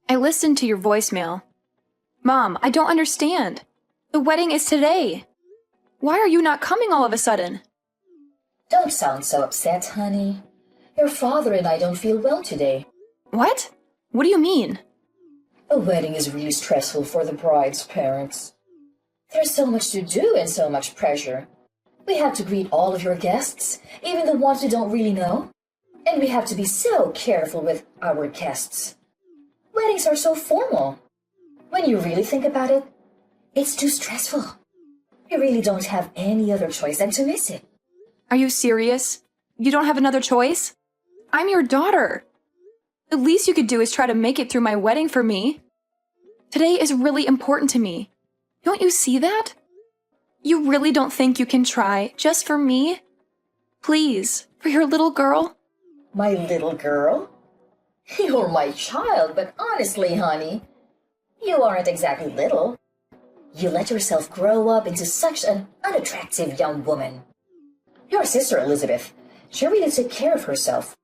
I listened to your voicemail. Mom, I don't understand. The wedding is today. Why are you not coming all of a sudden? Don't sound so upset, honey. Your father and I don't feel well today. What? What do you mean? A wedding is really stressful for the bride's parents. There's so much to do and so much pressure. We have to greet all of your guests, even the ones we don't really know. And we have to be so careful with our guests. Weddings are so formal. When you really think about it, it's too stressful. We really don't have any other choice than to miss it. Are you serious? You don't have another choice? I'm your daughter. The least you could do is try to make it through my wedding for me. Today is really important to me. Don't you see that? You really don't think you can try just for me? Please, for your little girl? My little girl? You're my child, but honestly, honey, you aren't exactly little. You let yourself grow up into such an unattractive young woman. Your sister Elizabeth, she really took care of herself.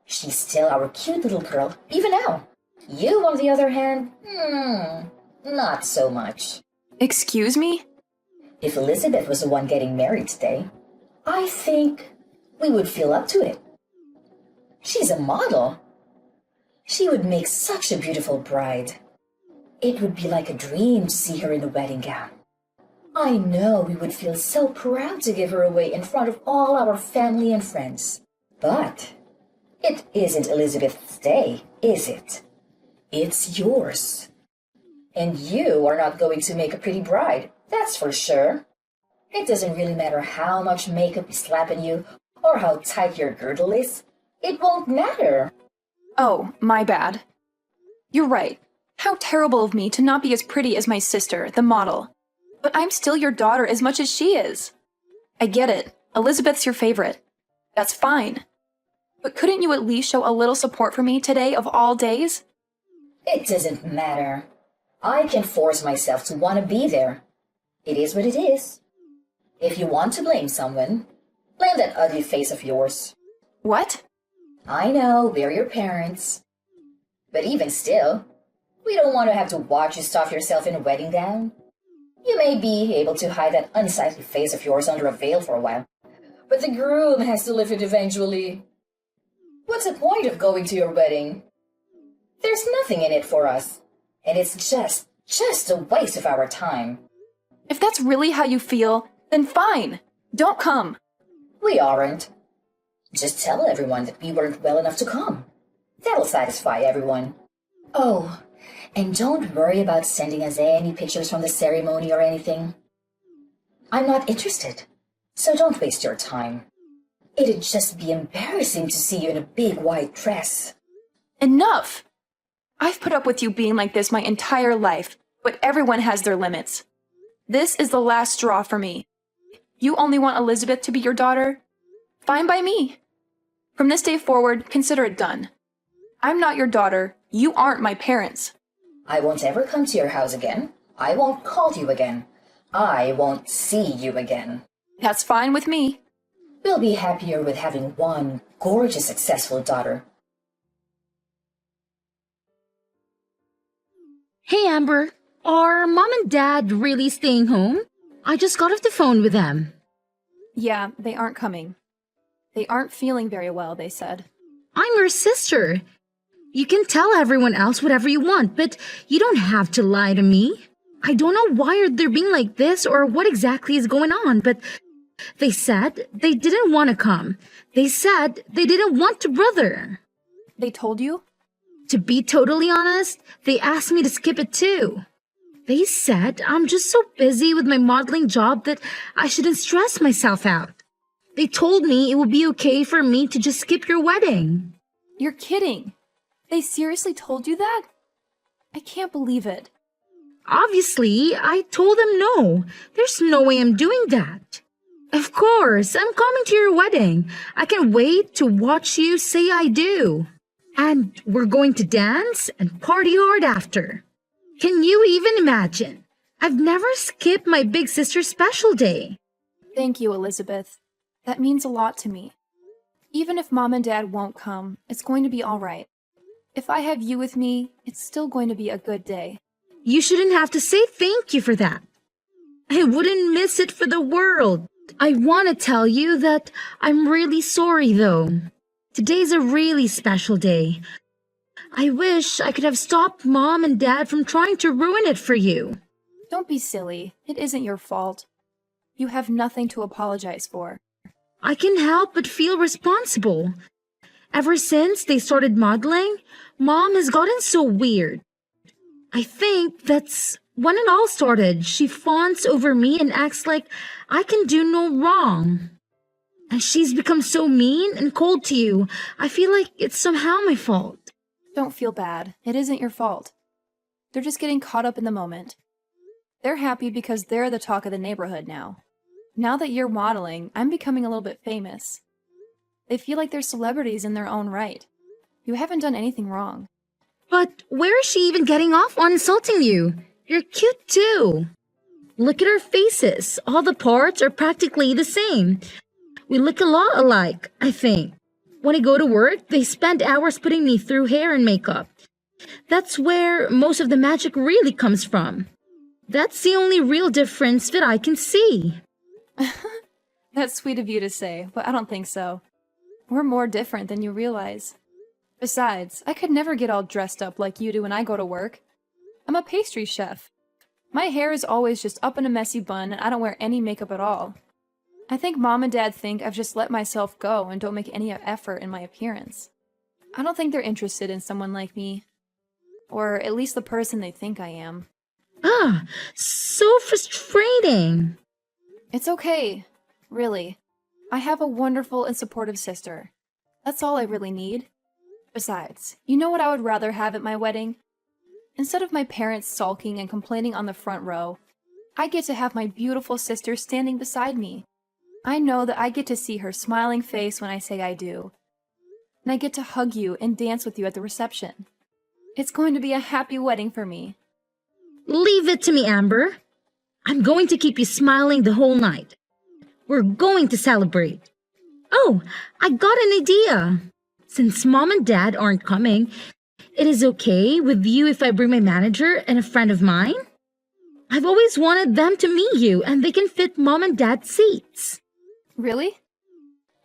She's still our cute little girl, even now. You, on the other hand, not so much. Excuse me? If Elizabeth was the one getting married today, I think we would feel up to it. She's a model. She would make such a beautiful bride. It would be like a dream to see her in a wedding gown. I know we would feel so proud to give her away in front of all our family and friends. But it isn't Elizabeth's day, is it? It's yours. And you are not going to make a pretty bride, that's for sure. It doesn't really matter how much makeup is slapping you or how tight your girdle is. It won't matter. Oh, my bad. You're right. How terrible of me to not be as pretty as my sister, the model. But I'm still your daughter as much as she is. I get it. Elizabeth's your favorite. That's fine. But couldn't you at least show a little support for me today of all days? It doesn't matter. I can force myself to want to be there. It is what it is. If you want to blame someone, blame that ugly face of yours. What? I know, we're your parents. But even still, we don't want to have to watch you stuff yourself in a wedding gown. You may be able to hide that unsightly face of yours under a veil for a while, but the groom has to live it eventually. What's the point of going to your wedding? There's nothing in it for us, and it's just a waste of our time. If that's really how you feel, then fine. Don't come. We aren't. Just tell everyone that we weren't well enough to come. That'll satisfy everyone. Oh, and don't worry about sending us any pictures from the ceremony or anything. I'm not interested, so don't waste your time. It'd just be embarrassing to see you in a big white dress. Enough! I've put up with you being like this my entire life, but everyone has their limits. This is the last straw for me. You only want Elizabeth to be your daughter? Fine by me. From this day forward, consider it done. I'm not your daughter. You aren't my parents. I won't ever come to your house again. I won't call you again. I won't see you again. That's fine with me. We'll be happier with having one gorgeous, successful daughter. Hey, Amber. Are Mom and Dad really staying home? I just got off the phone with them. Yeah, they aren't coming. They aren't feeling very well, they said. I'm your sister. You can tell everyone else whatever you want, but you don't have to lie to me. I don't know why they're being like this or what exactly is going on, but they said they didn't want to come. They said they didn't want to brother. They told you? To be totally honest, they asked me to skip it too. They said I'm just so busy with my modeling job that I shouldn't stress myself out. They told me it would be okay for me to just skip your wedding. You're kidding. They seriously told you that? I can't believe it. Obviously, I told them no. There's no way I'm doing that. Of course, I'm coming to your wedding. I can't wait to watch you say I do. And we're going to dance and party hard after. Can you even imagine? I've never skipped my big sister's special day. Thank you, Elizabeth. That means a lot to me. Even if Mom and Dad won't come, it's going to be all right. If I have you with me, it's still going to be a good day. You shouldn't have to say thank you for that. I wouldn't miss it for the world. I want to tell you that I'm really sorry, though. Today's a really special day. I wish I could have stopped Mom and Dad from trying to ruin it for you. Don't be silly. It isn't your fault. You have nothing to apologize for. I can help but feel responsible. Ever since they started modeling, Mom has gotten so weird. I think that's when it all started. She fawns over me and acts like I can do no wrong. And she's become so mean and cold to you. I feel like it's somehow my fault. Don't feel bad. It isn't your fault. They're just getting caught up in the moment. They're happy because they're the talk of the neighborhood now. Now that you're modeling, I'm becoming a little bit famous. They feel like they're celebrities in their own right. You haven't done anything wrong. But where is she even getting off on insulting you? You're cute too. Look at our faces. All the parts are practically the same. We look a lot alike, I think. When I go to work, they spend hours putting me through hair and makeup. That's where most of the magic really comes from. That's the only real difference that I can see. That's sweet of you to say, but I don't think so. We're more different than you realize. Besides, I could never get all dressed up like you do when I go to work. I'm a pastry chef. My hair is always just up in a messy bun and I don't wear any makeup at all. I think Mom and Dad think I've just let myself go and don't make any effort in my appearance. I don't think they're interested in someone like me. Or at least the person they think I am. Ah, so frustrating. It's okay. Really. I have a wonderful and supportive sister. That's all I really need. Besides, you know what I would rather have at my wedding? Instead of my parents sulking and complaining on the front row, I get to have my beautiful sister standing beside me. I know that I get to see her smiling face when I say I do. And I get to hug you and dance with you at the reception. It's going to be a happy wedding for me. Leave it to me, Amber. I'm going to keep you smiling the whole night. We're going to celebrate. Oh, I got an idea. Since Mom and Dad aren't coming, it is okay with you if I bring my manager and a friend of mine? I've always wanted them to meet you and they can fit Mom and Dad's seats. Really?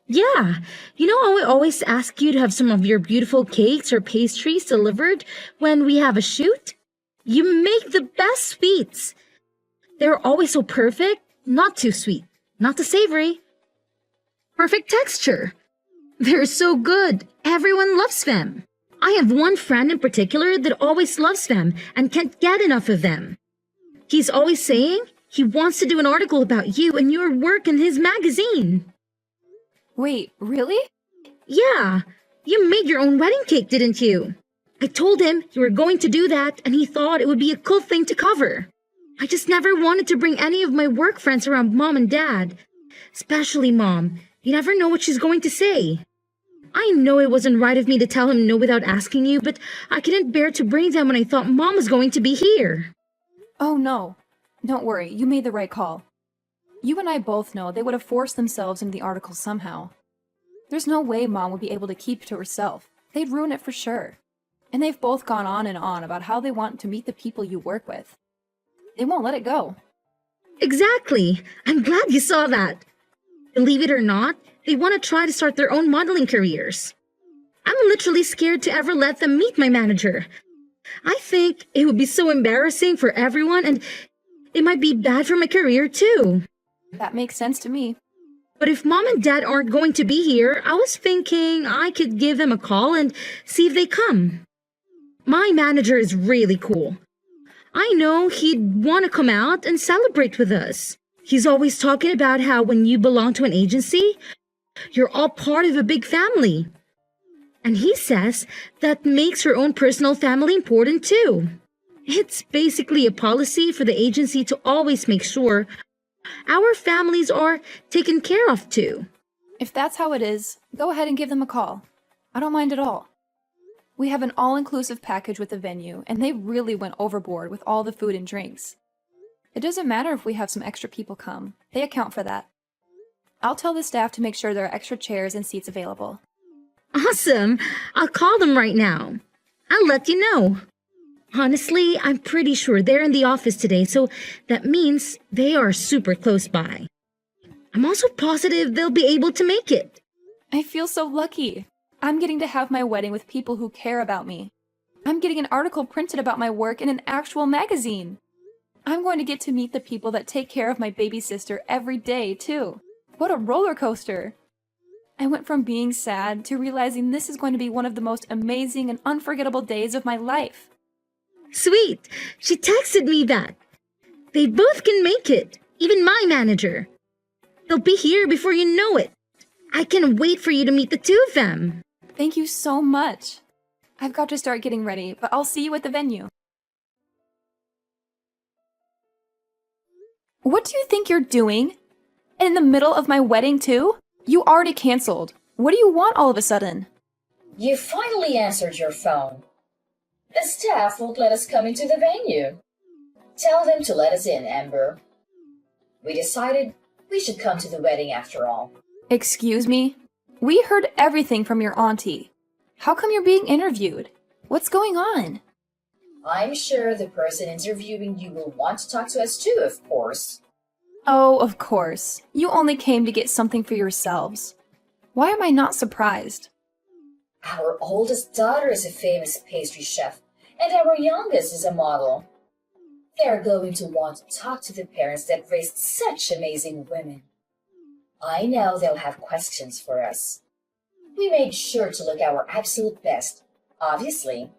Yeah, you know how I always ask you to have some of your beautiful cakes or pastries delivered when we have a shoot? You make the best sweets. They're always so perfect, not too sweet, not too savory. Perfect texture. They're so good. Everyone loves them. I have one friend in particular that always loves them and can't get enough of them. He's always saying he wants to do an article about you and your work in his magazine. Wait, really? Yeah, you made your own wedding cake, didn't you? I told him you were going to do that and he thought it would be a cool thing to cover. I just never wanted to bring any of my work friends around Mom and Dad. Especially Mom. You never know what she's going to say. I know it wasn't right of me to tell him no without asking you, but I couldn't bear to bring them when I thought Mom was going to be here. Oh no. Don't worry, you made the right call. You and I both know they would have forced themselves into the article somehow. There's no way Mom would be able to keep it to herself. They'd ruin it for sure. And they've both gone on and on about how they want to meet the people you work with. They won't let it go. Exactly. I'm glad you saw that. Believe it or not, they want to try to start their own modeling careers. I'm literally scared to ever let them meet my manager. I think it would be so embarrassing for everyone and it might be bad for my career too. That makes sense to me. But if Mom and Dad aren't going to be here, I was thinking I could give them a call and see if they come. My manager is really cool. I know he'd want to come out and celebrate with us. He's always talking about how when you belong to an agency, you're all part of a big family. And he says that makes your own personal family important too. It's basically a policy for the agency to always make sure our families are taken care of too. If that's how it is, go ahead and give them a call. I don't mind at all. We have an all-inclusive package with the venue, and they really went overboard with all the food and drinks. It doesn't matter if we have some extra people come. They account for that. I'll tell the staff to make sure there are extra chairs and seats available. Awesome! I'll call them right now. I'll let you know. Honestly, I'm pretty sure they're in the office today, so that means they are super close by. I'm also positive they'll be able to make it. I feel so lucky. I'm getting to have my wedding with people who care about me. I'm getting an article printed about my work in an actual magazine. I'm going to get to meet the people that take care of my baby sister every day, too. What a roller coaster! I went from being sad to realizing this is going to be one of the most amazing and unforgettable days of my life. Sweet! She texted me that. They both can make it, even my manager. They'll be here before you know it. I can't wait for you to meet the two of them. Thank you so much. I've got to start getting ready, but I'll see you at the venue. What do you think you're doing? In the middle of my wedding, too? You already canceled. What do you want all of a sudden? You finally answered your phone. The staff won't let us come into the venue. Tell them to let us in, Amber. We decided we should come to the wedding after all. Excuse me? We heard everything from your auntie. How come you're being interviewed? What's going on? I'm sure the person interviewing you will want to talk to us too, of course. Oh, of course. You only came to get something for yourselves. Why am I not surprised? Our oldest daughter is a famous pastry chef, and our youngest is a model. They're going to want to talk to the parents that raised such amazing women. I know they'll have questions for us. We made sure to look our absolute best. Obviously,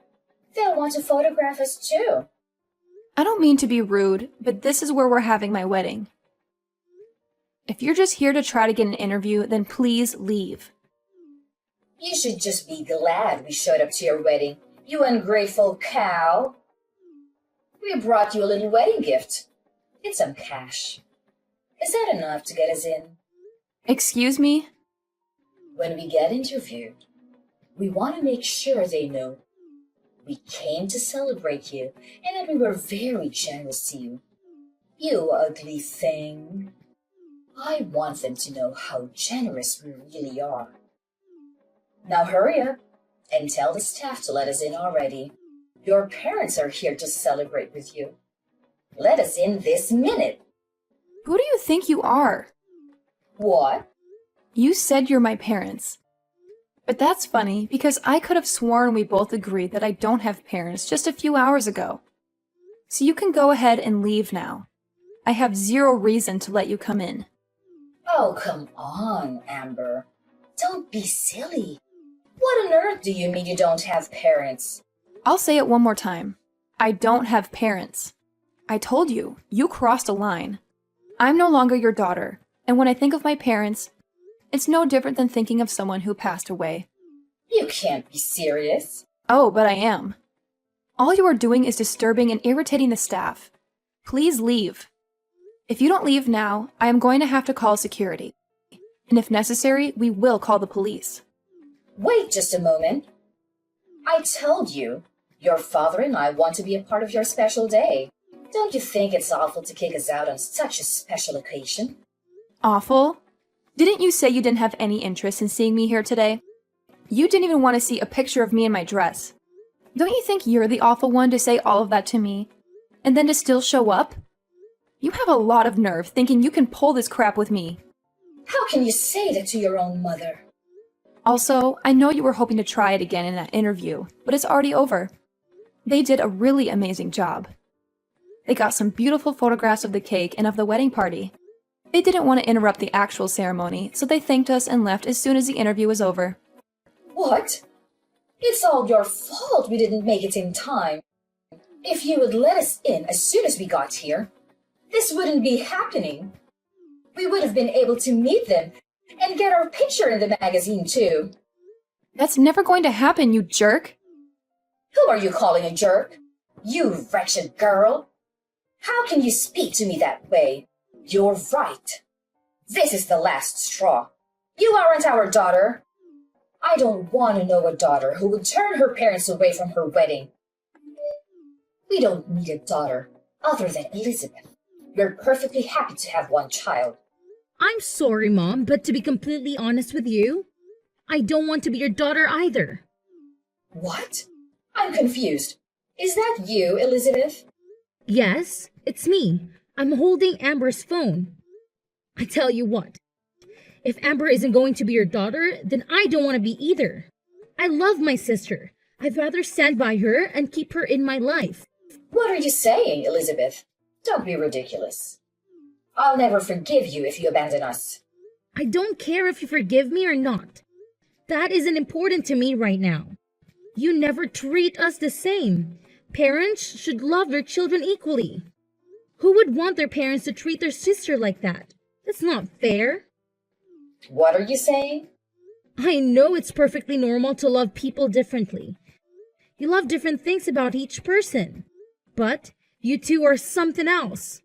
they'll want to photograph us too. I don't mean to be rude, but this is where we're having my wedding. If you're just here to try to get an interview, then please leave. You should just be glad we showed up to your wedding, you ungrateful cow. We brought you a little wedding gift. It's some cash. Is that enough to get us in? Excuse me? When we get interviewed, we want to make sure they know we came to celebrate you and that we were very generous to you. You ugly thing. I want them to know how generous we really are. Now hurry up and tell the staff to let us in already. Your parents are here to celebrate with you. Let us in this minute. Who do you think you are? What? You said you're my parents. But that's funny because I could have sworn we both agreed that I don't have parents just a few hours ago. So you can go ahead and leave now. I have zero reason to let you come in. Oh, come on, Amber. Don't be silly. What on earth do you mean you don't have parents? I'll say it one more time. I don't have parents. I told you, you crossed a line. I'm no longer your daughter, and when I think of my parents, it's no different than thinking of someone who passed away. You can't be serious. Oh, but I am. All you are doing is disturbing and irritating the staff. Please leave. If you don't leave now, I am going to have to call security. And if necessary, we will call the police. Wait just a moment. I told you, your father and I want to be a part of your special day. Don't you think it's awful to kick us out on such a special occasion? Awful? Didn't you say you didn't have any interest in seeing me here today? You didn't even want to see a picture of me in my dress. Don't you think you're the awful one to say all of that to me, and then to still show up? You have a lot of nerve thinking you can pull this crap with me. How can you say that to your own mother? Also, I know you were hoping to try it again in that interview, but it's already over. They did a really amazing job. They got some beautiful photographs of the cake and of the wedding party. They didn't want to interrupt the actual ceremony, so they thanked us and left as soon as the interview was over. What? It's all your fault we didn't make it in time. If you would let us in as soon as we got here, this wouldn't be happening. We would have been able to meet them and get our picture in the magazine too. That's never going to happen, you jerk! Who are you calling a jerk? You wretched girl! How can you speak to me that way? You're right. This is the last straw. You aren't our daughter. I don't want to know a daughter who would turn her parents away from her wedding. We don't need a daughter other than Elizabeth. We're perfectly happy to have one child. I'm sorry, Mom, but to be completely honest with you, I don't want to be your daughter either. What? I'm confused. Is that you, Elizabeth? Yes, it's me. I'm holding Amber's phone. I tell you what, if Amber isn't going to be your daughter, then I don't want to be either. I love my sister. I'd rather stand by her and keep her in my life. What are you saying, Elizabeth? Don't be ridiculous. I'll never forgive you if you abandon us. I don't care if you forgive me or not. That isn't important to me right now. You never treat us the same. Parents should love their children equally. Who would want their parents to treat their sister like that? That's not fair. What are you saying? I know it's perfectly normal to love people differently. You love different things about each person. But you two are something else.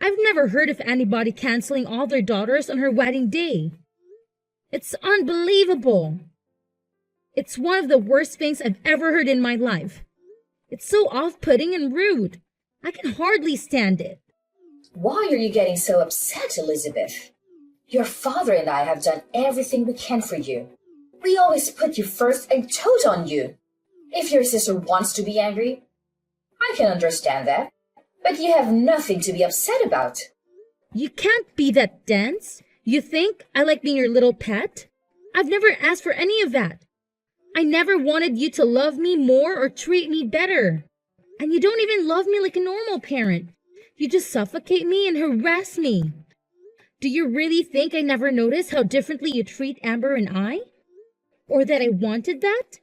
I've never heard of anybody canceling all their daughters on her wedding day. It's unbelievable. It's one of the worst things I've ever heard in my life. It's so off-putting and rude. I can hardly stand it. Why are you getting so upset, Elizabeth? Your father and I have done everything we can for you. We always put you first and tote on you. If your sister wants to be angry, I can understand that. But you have nothing to be upset about. You can't be that dense. You think I like being your little pet? I've never asked for any of that. I never wanted you to love me more or treat me better. And you don't even love me like a normal parent. You just suffocate me and harass me. Do you really think I never noticed how differently you treat Amber and I? Or that I wanted that?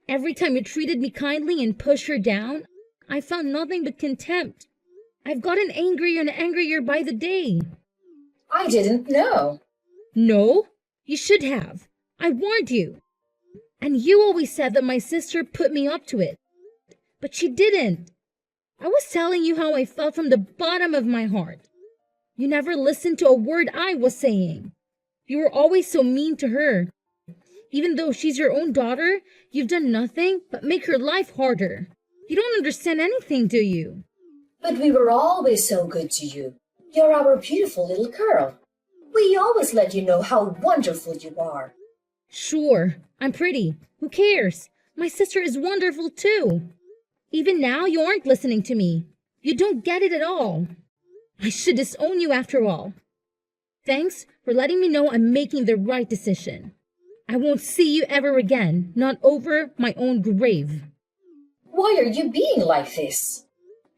Every time you treated me kindly and pushed her down, I found nothing but contempt. I've gotten angrier and angrier by the day. I didn't know. No, you should have. I warned you. And you always said that my sister put me up to it. But she didn't. I was telling you how I felt from the bottom of my heart. You never listened to a word I was saying. You were always so mean to her. Even though she's your own daughter, you've done nothing but make her life harder. You don't understand anything, do you? But we were always so good to you. You're our beautiful little girl. We always let you know how wonderful you are. Sure, I'm pretty. Who cares? My sister is wonderful too. Even now, you aren't listening to me. You don't get it at all. I should disown you after all. Thanks for letting me know I'm making the right decision. I won't see you ever again, not over my own grave. Why are you being like this?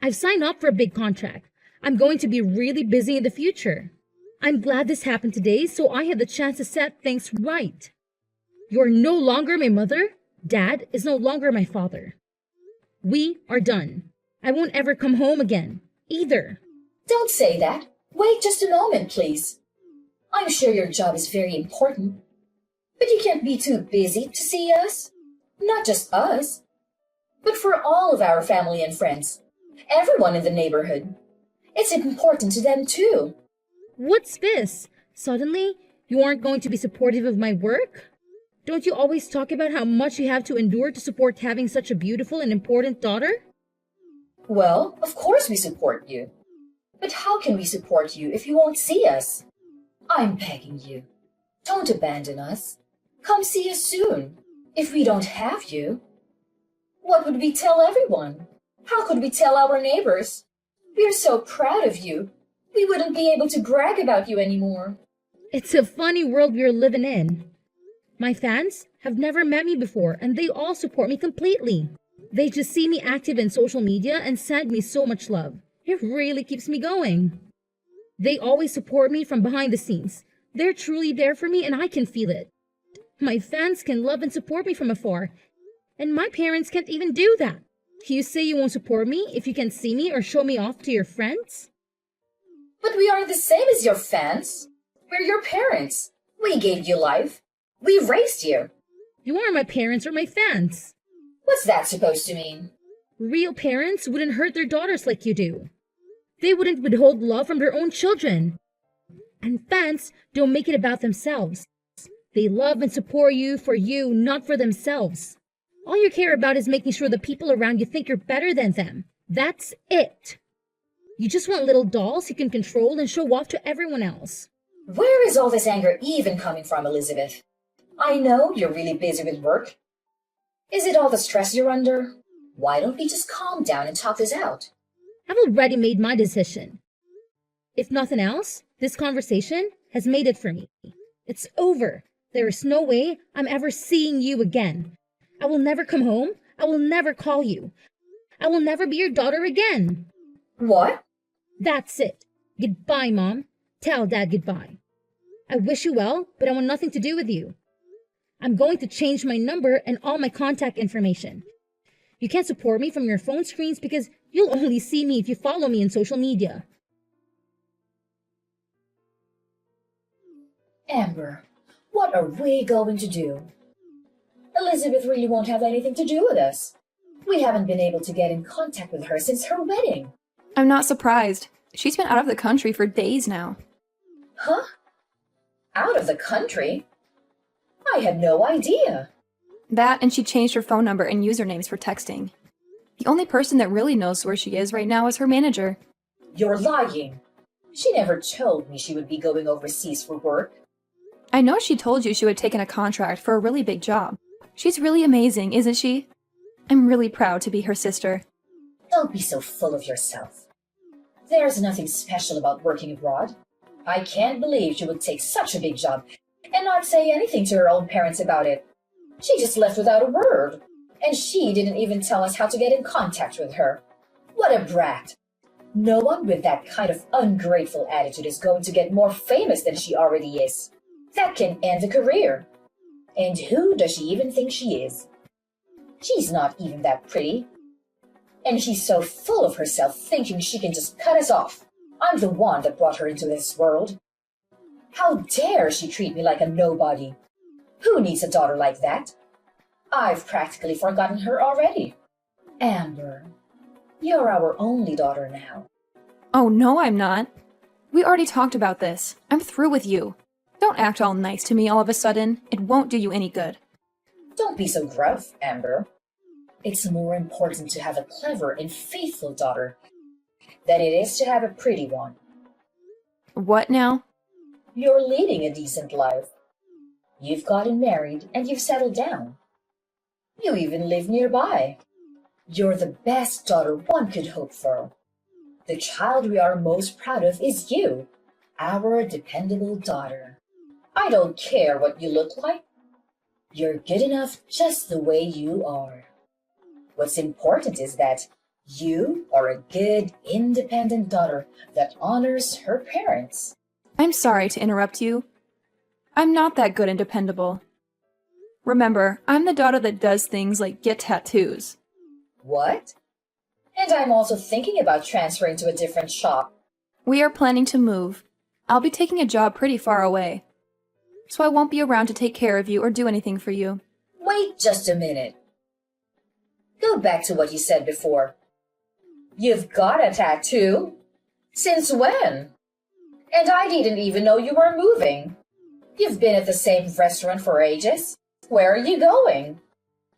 I've signed up for a big contract. I'm going to be really busy in the future. I'm glad this happened today so I had the chance to set things right. You're no longer my mother. Dad is no longer my father. We are done. I won't ever come home again, either. Don't say that. Wait just a moment, please. I'm sure your job is very important. But you can't be too busy to see us. Not just us, but for all of our family and friends. Everyone in the neighborhood. It's important to them too. What's this? Suddenly, you aren't going to be supportive of my work? Don't you always talk about how much you have to endure to support having such a beautiful and important daughter? Well, of course we support you. But how can we support you if you won't see us? I'm begging you. Don't abandon us. Come see us soon. If we don't have you, what would we tell everyone? How could we tell our neighbors? We're so proud of you. We wouldn't be able to brag about you anymore. It's a funny world we're living in. My fans have never met me before, and they all support me completely. They just see me active in social media and send me so much love. It really keeps me going. They always support me from behind the scenes. They're truly there for me, and I can feel it. My fans can love and support me from afar, and my parents can't even do that. You say you won't support me if you can't see me or show me off to your friends? But we aren't the same as your fans. We're your parents. We gave you life. We raised you. You aren't my parents or my fans. What's that supposed to mean? Real parents wouldn't hurt their daughters like you do. They wouldn't withhold love from their own children. And fans don't make it about themselves. They love and support you for you, not for themselves. All you care about is making sure the people around you think you're better than them. That's it. You just want little dolls you can control and show off to everyone else. Where is all this anger even coming from, Elizabeth? I know you're really busy with work. Is it all the stress you're under? Why don't we just calm down and talk this out? I've already made my decision. If nothing else, this conversation has made it for me. It's over. There is no way I'm ever seeing you again. I will never come home. I will never call you. I will never be your daughter again. What? That's it. Goodbye, Mom. Tell Dad goodbye. I wish you well, but I want nothing to do with you. I'm going to change my number and all my contact information. You can't support me from your phone screens because you'll only see me if you follow me on social media. Amber, what are we going to do? Elizabeth really won't have anything to do with us. We haven't been able to get in contact with her since her wedding. I'm not surprised. She's been out of the country for days now. Huh? Out of the country? I had no idea. That, and she changed her phone number and usernames for texting. The only person that really knows where she is right now is her manager. You're lying. She never told me she would be going overseas for work. I know she told you she would take in a contract for a really big job. She's really amazing, isn't she? I'm really proud to be her sister. Don't be so full of yourself. There's nothing special about working abroad. I can't believe she would take such a big job and not say anything to her own parents about it. She just left without a word, and she didn't even tell us how to get in contact with her. What a brat! No one with that kind of ungrateful attitude is going to get more famous than she already is. That can end a career. And who does she even think she is? She's not even that pretty. And she's so full of herself, thinking she can just cut us off. I'm the one that brought her into this world. How dare she treat me like a nobody? Who needs a daughter like that? I've practically forgotten her already. Amber, you're our only daughter now. Oh, no, I'm not. We already talked about this. I'm through with you. Don't act all nice to me all of a sudden. It won't do you any good. Don't be so gruff, Amber. It's more important to have a clever and faithful daughter than it is to have a pretty one. What now? You're leading a decent life. You've gotten married and you've settled down. You even live nearby. You're the best daughter one could hope for. The child we are most proud of is you, our dependable daughter. I don't care what you look like. You're good enough just the way you are. What's important is that you are a good, independent daughter that honors her parents. I'm sorry to interrupt you. I'm not that good and dependable. Remember, I'm the daughter that does things like get tattoos. What? And I'm also thinking about transferring to a different shop. We are planning to move. I'll be taking a job pretty far away, so I won't be around to take care of you or do anything for you. Wait just a minute. Go back to what you said before. You've got a tattoo? Since when? And I didn't even know you were moving. You've been at the same restaurant for ages. Where are you going?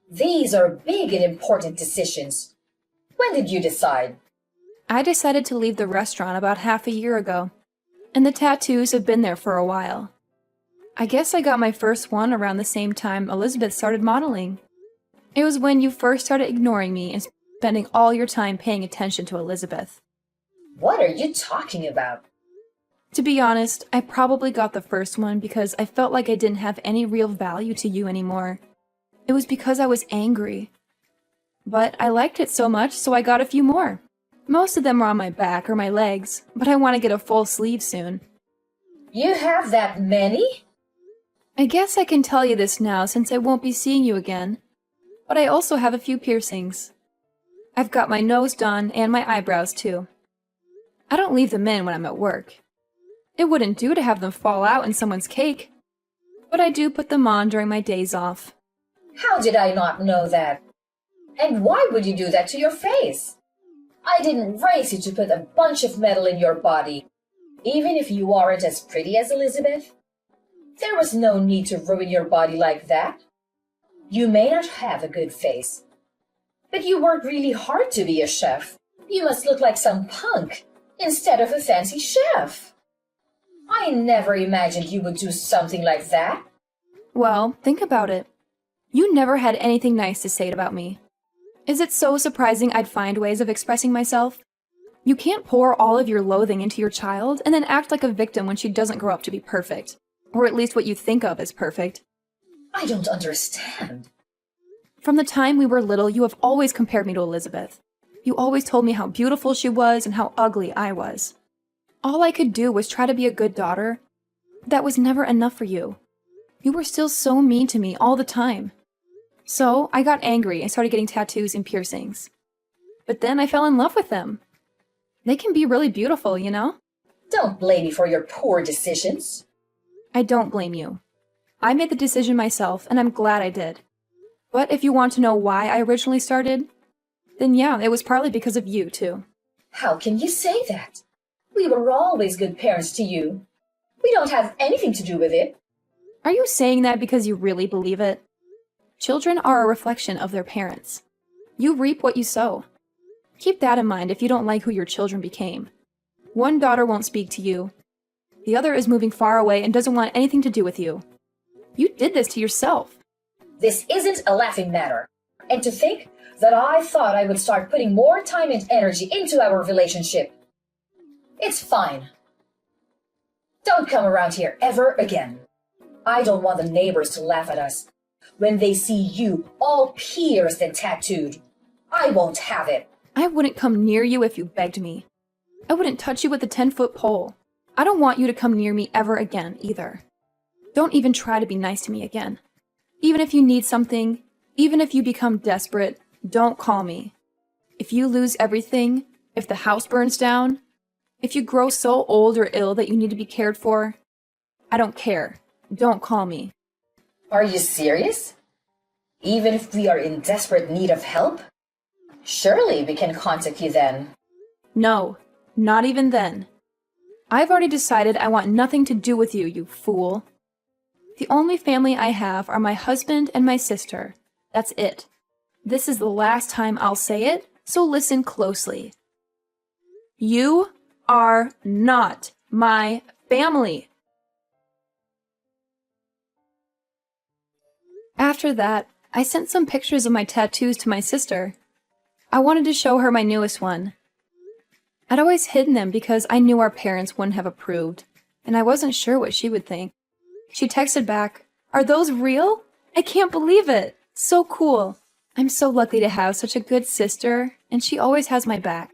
These are big and important decisions. When did you decide? I decided to leave the restaurant about half a year ago, and the tattoos have been there for a while. I guess I got my first one around the same time Elizabeth started modeling. It was when you first started ignoring me and spending all your time paying attention to Elizabeth. What are you talking about? To be honest, I probably got the first one because I felt like I didn't have any real value to you anymore. It was because I was angry. But I liked it so much, so I got a few more. Most of them were on my back or my legs, but I want to get a full sleeve soon. You have that many? I guess I can tell you this now since I won't be seeing you again. But I also have a few piercings. I've got my nose done and my eyebrows too. I don't leave them in when I'm at work. It wouldn't do to have them fall out in someone's cake. But I do put them on during my days off. How did I not know that? And why would you do that to your face? I didn't raise you to put a bunch of metal in your body, even if you aren't as pretty as Elizabeth. There was no need to ruin your body like that. You may not have a good face, but you work really hard to be a chef. You must look like some punk instead of a fancy chef. I never imagined you would do something like that. Well, think about it. You never had anything nice to say about me. Is it so surprising I'd find ways of expressing myself? You can't pour all of your loathing into your child and then act like a victim when she doesn't grow up to be perfect. Or at least what you think of as perfect. I don't understand. From the time we were little, you have always compared me to Elizabeth. You always told me how beautiful she was and how ugly I was. All I could do was try to be a good daughter. That was never enough for you. You were still so mean to me all the time. So I got angry and started getting tattoos and piercings. But then I fell in love with them. They can be really beautiful, you know? Don't blame me for your poor decisions. I don't blame you. I made the decision myself, and I'm glad I did. But if you want to know why I originally started, then yeah, it was partly because of you, too. How can you say that? We were always good parents to you. We don't have anything to do with it. Are you saying that because you really believe it? Children are a reflection of their parents. You reap what you sow. Keep that in mind if you don't like who your children became. One daughter won't speak to you. The other is moving far away and doesn't want anything to do with you. You did this to yourself. This isn't a laughing matter. And to think that I thought I would start putting more time and energy into our relationship. It's fine. Don't come around here ever again. I don't want the neighbors to laugh at us when they see you all pierced and tattooed. I won't have it. I wouldn't come near you if you begged me. I wouldn't touch you with a 10-foot pole. I don't want you to come near me ever again, either. Don't even try to be nice to me again. Even if you need something, even if you become desperate, don't call me. If you lose everything, if the house burns down, if you grow so old or ill that you need to be cared for, I don't care. Don't call me. Are you serious? Even if we are in desperate need of help? Surely we can contact you then. No, not even then. I've already decided I want nothing to do with you, you fool. The only family I have are my husband and my sister. That's it. This is the last time I'll say it, so listen closely. You are not my family. After that, I sent some pictures of my tattoos to my sister. I wanted to show her my newest one. I'd always hidden them because I knew our parents wouldn't have approved, and I wasn't sure what she would think. She texted back, "Are those real? I can't believe it. So cool. I'm so lucky to have such a good sister, and she always has my back."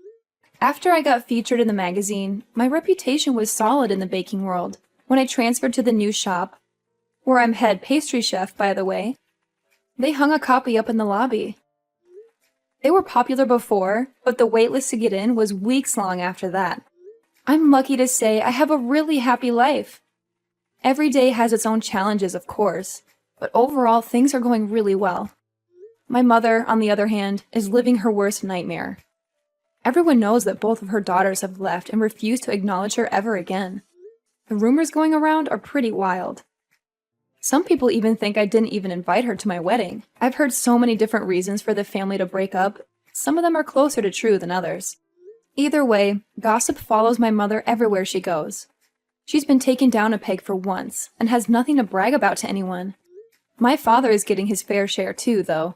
After I got featured in the magazine, my reputation was solid in the baking world. When I transferred to the new shop, where I'm head pastry chef, by the way, they hung a copy up in the lobby. They were popular before, but the wait list to get in was weeks long after that. I'm lucky to say I have a really happy life. Every day has its own challenges, of course, but overall things are going really well. My mother, on the other hand, is living her worst nightmare. Everyone knows that both of her daughters have left and refuse to acknowledge her ever again. The rumors going around are pretty wild. Some people even think I didn't even invite her to my wedding. I've heard so many different reasons for the family to break up. Some of them are closer to true than others. Either way, gossip follows my mother everywhere she goes. She's been taken down a peg for once, and has nothing to brag about to anyone. My father is getting his fair share too, though.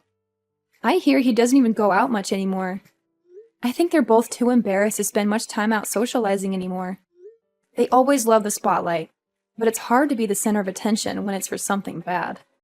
I hear he doesn't even go out much anymore. I think they're both too embarrassed to spend much time out socializing anymore. They always love the spotlight, but it's hard to be the center of attention when it's for something bad.